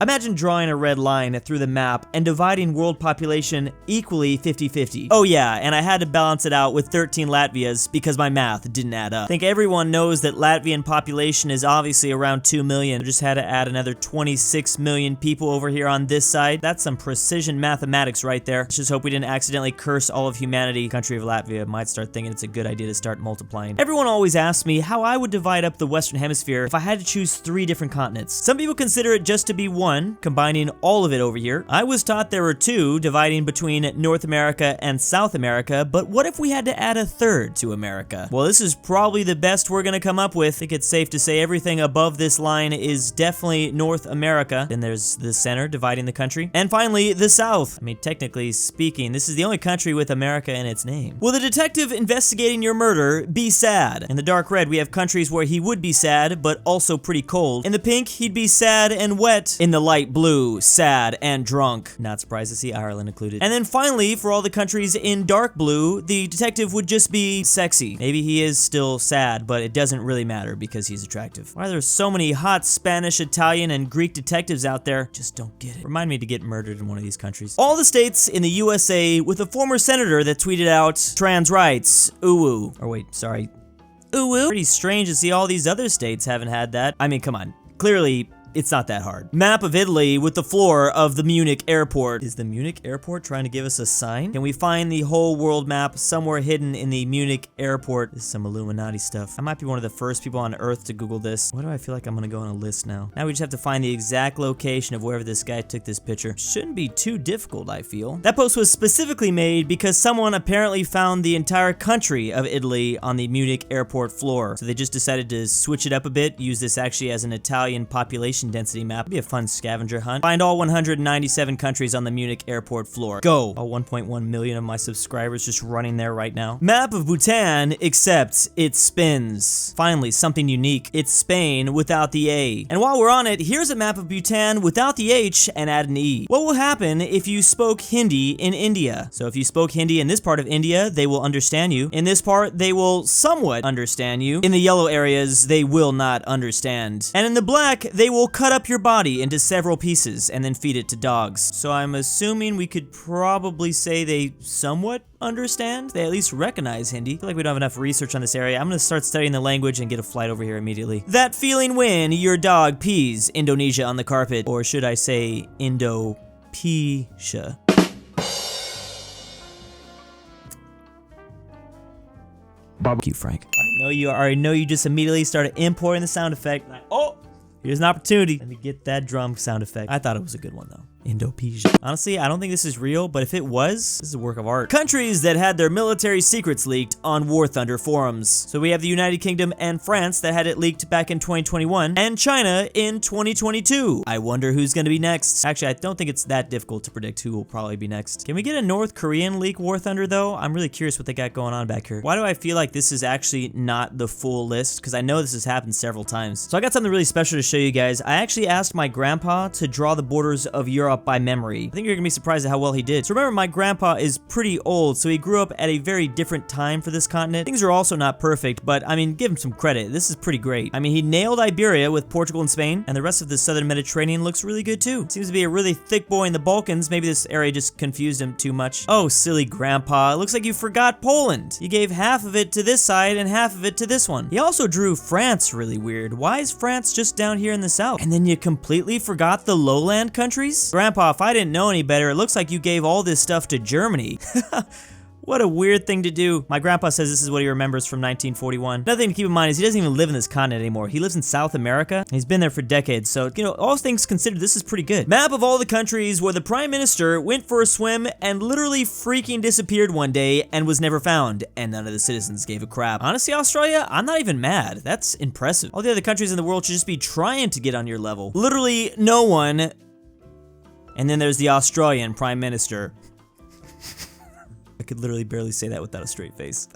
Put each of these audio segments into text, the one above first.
Imagine drawing a red line through the map and dividing world population equally 50-50. Oh yeah, and I had to balance it out with 13 Latvias because my math didn't add up. I think everyone knows that Latvian population is obviously around 2 million. I just had to add another 26 million people over here on this side. That's some precision mathematics right there. Let's just hope we didn't accidentally curse all of humanity. The country of Latvia might start thinking it's a good idea to start multiplying. Everyone always asks me how I would divide up the Western Hemisphere if I had to choose 3 different continents. Some people consider it just to be one, combining all of it over here. I was taught there were 2, dividing between North America and South America, but what if we had to add a 3rd to America? Well, this is probably the best we're gonna come up with. I think it's safe to say everything above this line is definitely North America. Then there's the center, dividing the country. And finally, the South. I mean, technically speaking, this is the only country with America in its name. Will the detective investigating your murder be sad? In the dark red, we have countries where he would be sad, but also pretty cold. In the pink, he'd be sad and wet. In the light blue, sad and drunk. Not surprised to see Ireland included. And then finally, for all the countries in dark blue, the detective would just be sexy. Maybe he is still sad, but it doesn't really matter because he's attractive. Why are there so many hot Spanish, Italian, and Greek detectives out there? Just don't get it. Remind me to get murdered in one of these countries. All the states in the USA with a former senator that tweeted out trans rights, ooh. Or wait, sorry. Ooh. Pretty strange to see all these other states haven't had that. I mean, come on. Clearly, it's not that hard. Map of Italy with the floor of the Munich airport. Is the Munich airport trying to give us a sign? Can we find the whole world map somewhere hidden in the Munich airport? This is some Illuminati stuff. I might be one of the first people on Earth to Google this. Why do I feel like I'm gonna go on a list now? Now we just have to find the exact location of wherever this guy took this picture. Shouldn't be too difficult, I feel. That post was specifically made because someone apparently found the entire country of Italy on the Munich airport floor. So they just decided to switch it up a bit, use this actually as an Italian population density map. It'd be a fun scavenger hunt. Find all 197 countries on the Munich airport floor. Go! All 1.1 million of my subscribers just running there right now. Map of Bhutan, except it spins. Finally, something unique. It's Spain without the A. And while we're on it, here's a map of Bhutan without the H and add an E. What will happen if you spoke Hindi in India? So if you spoke Hindi in this part of India, they will understand you. In this part, they will somewhat understand you. In the yellow areas, they will not understand. And in the black, they will cut up your body into several pieces and then feed it to dogs. So I'm assuming we could probably say they somewhat understand? They at least recognize Hindi. I feel like we don't have enough research on this area. I'm gonna start studying the language and get a flight over here immediately. That feeling when your dog pees Indonesia on the carpet, or should I say Indo-P-sha. Thank you, Frank. I already know you just immediately started importing the sound effect. Oh! Here's an opportunity. Let me get that drum sound effect. I thought it was a good one though. Indo-P-sha. Honestly, I don't think this is real, but if it was, this is a work of art. Countries that had their military secrets leaked on War Thunder forums. So we have the United Kingdom and France that had it leaked back in 2021, and China in 2022. I wonder who's gonna be next. Actually, I don't think it's that difficult to predict who will probably be next. Can we get a North Korean leak War Thunder though? I'm really curious what they got going on back here. Why do I feel like this is actually not the full list? Because I know this has happened several times. So I got something really special to show you guys. I actually asked my grandpa to draw the borders of Europe by memory. I think you're gonna be surprised at how well he did. So remember, my grandpa is pretty old, so he grew up at a very different time for this continent. Things are also not perfect, but I mean, give him some credit. This is pretty great. I mean, he nailed Iberia with Portugal and Spain, and the rest of the southern Mediterranean looks really good too. Seems to be a really thick boy in the Balkans. Maybe this area just confused him too much. Oh, silly grandpa. It looks like you forgot Poland. You gave half of it to this side and half of it to this one. He also drew France really weird. Why is France just down here in the south? And then you completely forgot the lowland countries? Grandpa, if I didn't know any better, it looks like you gave all this stuff to Germany. What a weird thing to do. My grandpa says this is what he remembers from 1941. Another thing to keep in mind is he doesn't even live in this continent anymore. He lives in South America. He's been there for decades, so, you know, all things considered, this is pretty good. Map of all the countries where the Prime Minister went for a swim and literally freaking disappeared one day and was never found, and none of the citizens gave a crap. Honestly, Australia, I'm not even mad. That's impressive. All the other countries in the world should just be trying to get on your level. Literally no one. And then there's the Australian Prime Minister. I could literally barely say that without a straight face.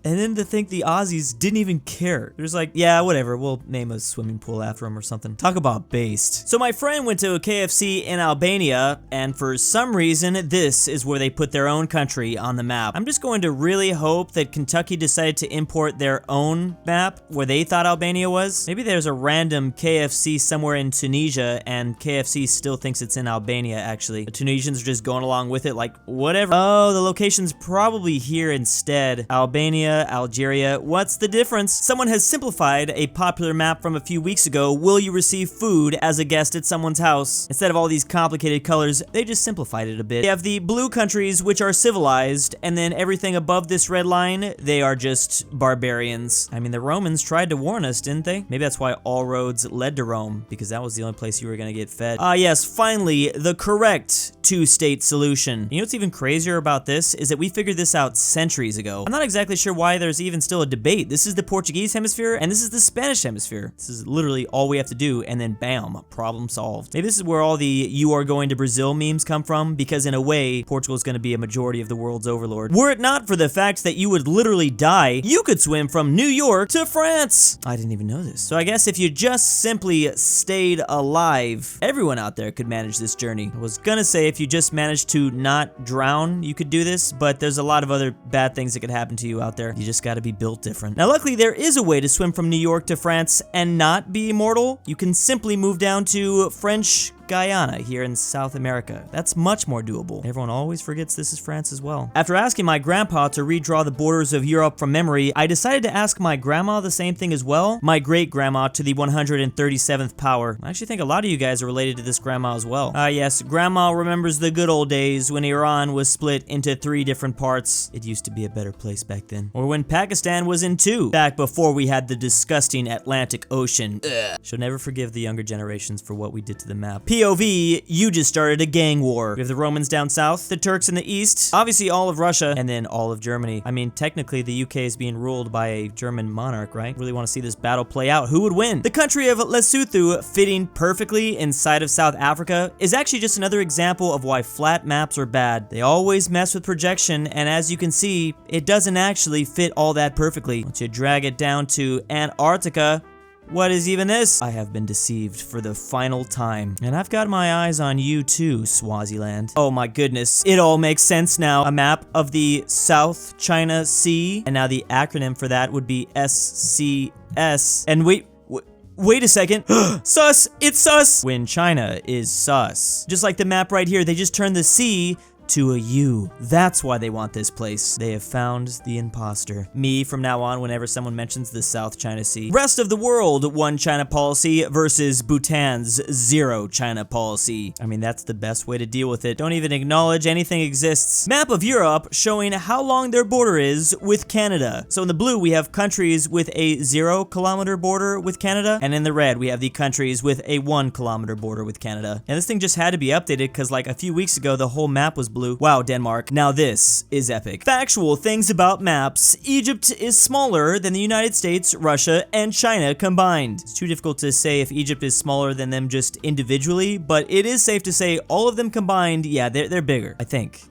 And then to think the Aussies didn't even care. They're just like, yeah, whatever, we'll name a swimming pool after him or something. Talk about based. So my friend went to a KFC in Albania, and for some reason, this is where they put their own country on the map. I'm just going to really hope that Kentucky decided to import their own map where they thought Albania was. Maybe there's a random KFC somewhere in Tunisia, and KFC still thinks it's in Albania, actually. The Tunisians are just going along with it like, whatever. Oh, the location's probably here instead. Albania, Algeria, what's the difference? Someone has simplified a popular map from a few weeks ago. Will you receive food as a guest at someone's house? Instead of all these complicated colors, they just simplified it a bit. They have the blue countries, which are civilized, and then everything above this red line, they are just barbarians. I mean, the Romans tried to warn us, didn't they? Maybe that's why all roads led to Rome, because that was the only place you were gonna get fed. Ah, yes, finally, the correct two-state solution. You know what's even crazier about this is that we figured this out centuries ago. I'm not exactly sure why there's even still a debate. This is the Portuguese hemisphere, and this is the Spanish hemisphere. This is literally all we have to do, and then bam, problem solved. Maybe this is where all the "you are going to Brazil" memes come from, because in a way, Portugal is going to be a majority of the world's overlord. Were it not for the fact that you would literally die, you could swim from New York to France. I didn't even know this. So I guess if you just simply stayed alive, everyone out there could manage this journey. I was gonna say if you just managed to not drown, you could do this, but there's a lot of other bad things that could happen to you out there. You just gotta be built different. Now, luckily, there is a way to swim from New York to France and not be immortal. You can simply move down to French Guyana here in South America. That's much more doable. Everyone always forgets this is France as well. After asking my grandpa to redraw the borders of Europe from memory, I decided to ask my grandma the same thing as well. My great-grandma to the 137th power. I actually think a lot of you guys are related to this grandma as well. Yes, grandma remembers the good old days when Iran was split into 3 different parts. It used to be a better place back then. Or when Pakistan was in 2, back before we had the disgusting Atlantic Ocean. Ugh. She'll never forgive the younger generations for what we did to the map. POV, you just started a gang war. We have the Romans down south, the Turks in the east, obviously all of Russia, and then all of Germany. I mean, technically the UK is being ruled by a German monarch, right? Really want to see this battle play out. Who would win? The country of Lesotho, fitting perfectly inside of South Africa, is actually just another example of why flat maps are bad. They always mess with projection, and as you can see, it doesn't actually fit all that perfectly. Once you drag it down to Antarctica, what is even this? I have been deceived for the final time. And I've got my eyes on you too, Swaziland. Oh my goodness. It all makes sense now. A map of the South China Sea. And now the acronym for that would be SCS. And wait a second. Sus! It's sus! When China is sus. Just like the map right here, they just turned the C to a U. That's why they want this place. They have found the imposter. Me, from now on, whenever someone mentions the South China Sea. Rest of the world, 1 China policy versus Bhutan's 0 China policy. I mean, that's the best way to deal with it. Don't even acknowledge anything exists. Map of Europe showing how long their border is with Canada. So in the blue, we have countries with a 0-kilometer border with Canada. And in the red, we have the countries with a 1-kilometer border with Canada. And this thing just had to be updated because like a few weeks ago, the whole map was blue. Wow, Denmark. Now this is epic. Factual things about maps. Egypt is smaller than the United States, Russia, and China combined. It's too difficult to say if Egypt is smaller than them just individually, but it is safe to say all of them combined, yeah, they're bigger. I think.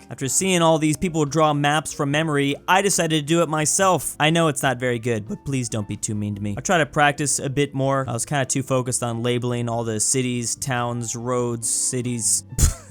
After seeing all these people draw maps from memory, I decided to do it myself. I know it's not very good, but please don't be too mean to me. I try to practice a bit more. I was kind of too focused on labeling all the cities, towns, roads, cities.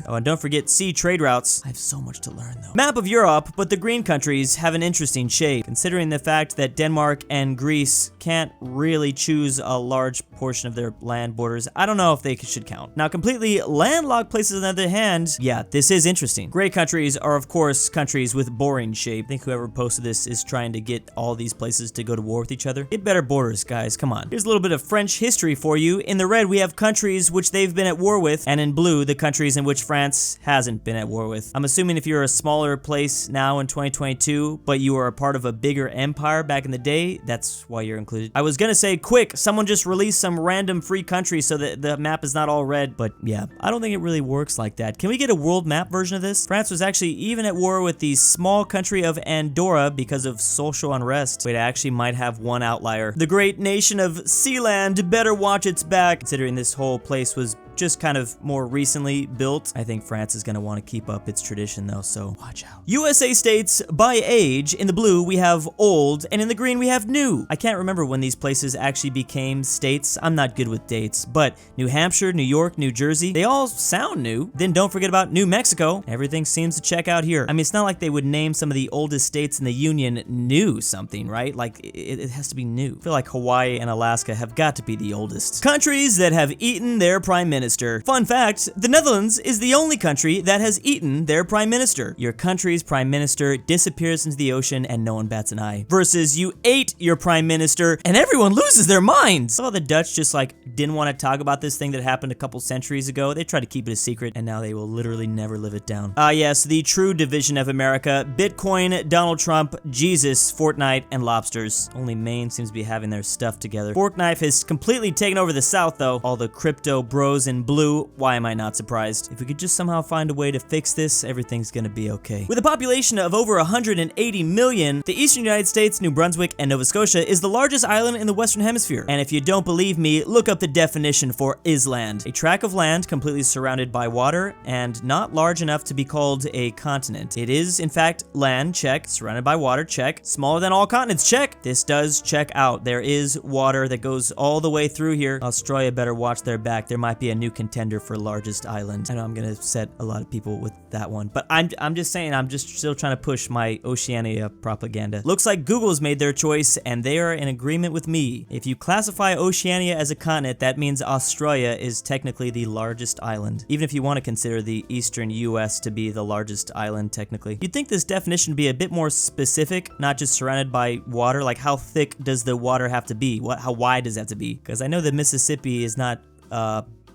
Oh, and don't forget sea trade routes. I have so much to learn though. Map of Europe, but the green countries have an interesting shape, considering the fact that Denmark and Greece can't really choose a large portion of their land borders. I don't know if they should count. Now, completely landlocked places on the other hand, yeah, this is interesting. Gray countries are, of course, countries with boring shape. I think whoever posted this is trying to get all these places to go to war with each other. Get better borders, guys, come on. Here's a little bit of French history for you. In the red, we have countries which they've been at war with, and in blue, the countries in which France hasn't been at war with. I'm assuming if you're a smaller place now in 2022, but you are a part of a bigger empire back in the day, that's why you're included. I was gonna say, quick, someone just release some random free country so that the map is not all red, but yeah, I don't think it really works like that. Can we get a world map version of this? France was actually even at war with the small country of Andorra because of social unrest. Wait, I actually might have one outlier. The great nation of Sealand better watch its back, considering this whole place was just kind of more recently built. I think France is gonna want to keep up its tradition though, so watch out. USA states by age. In the blue, we have old, and in the green, we have new. I can't remember when these places actually became states. I'm not good with dates, but New Hampshire, New York, New Jersey, they all sound new. Then don't forget about New Mexico. Everything seems to check out here. I mean, it's not like they would name some of the oldest states in the Union new something, right? Like, it has to be new. I feel like Hawaii and Alaska have got to be the oldest. Countries that have eaten their prime minister. Fun fact, the Netherlands is the only country that has eaten their prime minister. Your country's prime minister disappears into the ocean and no one bats an eye. Versus you ate your prime minister and everyone loses their minds. Some of the Dutch just like didn't want to talk about this thing that happened a couple centuries ago. They tried to keep it a secret and now they will literally never live it down. Yes, the true division of America. Bitcoin, Donald Trump, Jesus, Fortnite, and lobsters. Only Maine seems to be having their stuff together. Fork knife has completely taken over the South though. All the crypto bros in blue. Why am I not surprised? If we could just somehow find a way to fix this, everything's gonna be okay. With a population of over 180 million, the eastern United States, New Brunswick, and Nova Scotia is the largest island in the Western Hemisphere. And if you don't believe me, look up the definition for island. A tract of land completely surrounded by water and not large enough to be called a continent. It is, in fact, land, check. Surrounded by water, check. Smaller than all continents, check. This does check out. There is water that goes all the way through here. Australia better watch their back. There might be a new contender for largest island. I know I'm gonna set a lot of people with that one, but I'm just saying, I'm just still trying to push my Oceania propaganda. Looks like Google's made their choice and they are in agreement with me. If you classify Oceania as a continent, that means Australia is technically the largest island. Even if you want to consider the eastern US to be the largest island technically. You'd think this definition would be a bit more specific, not just surrounded by water. Like how thick does the water have to be? How wide does it have to be? Because I know that Mississippi is not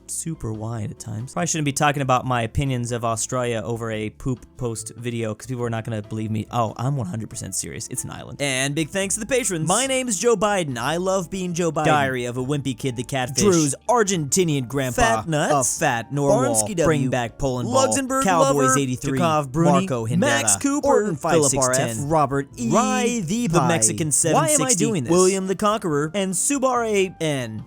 super wide at times. Probably shouldn't be talking about my opinions of Australia over a poop post video because people are not going to believe me. Oh, I'm 100% serious. It's an island. And big thanks to the patrons. My name is Joe Biden. I love being Joe Biden. Diary of a Wimpy Kid, the Catfish. Drew's Argentinian Grandpa. Fatnuts. aPhatNarwhal. Barnsky W. bringbackpolandball. LuxembourgLover. Cowboys83. Jakov Bruney. Marco Hindera. Max Cooper. Ortin Philipp 5610. RF. Robert E. RyeThePie. The Mexican 760. Why am I doing this? William the Conqueror. And Subare N.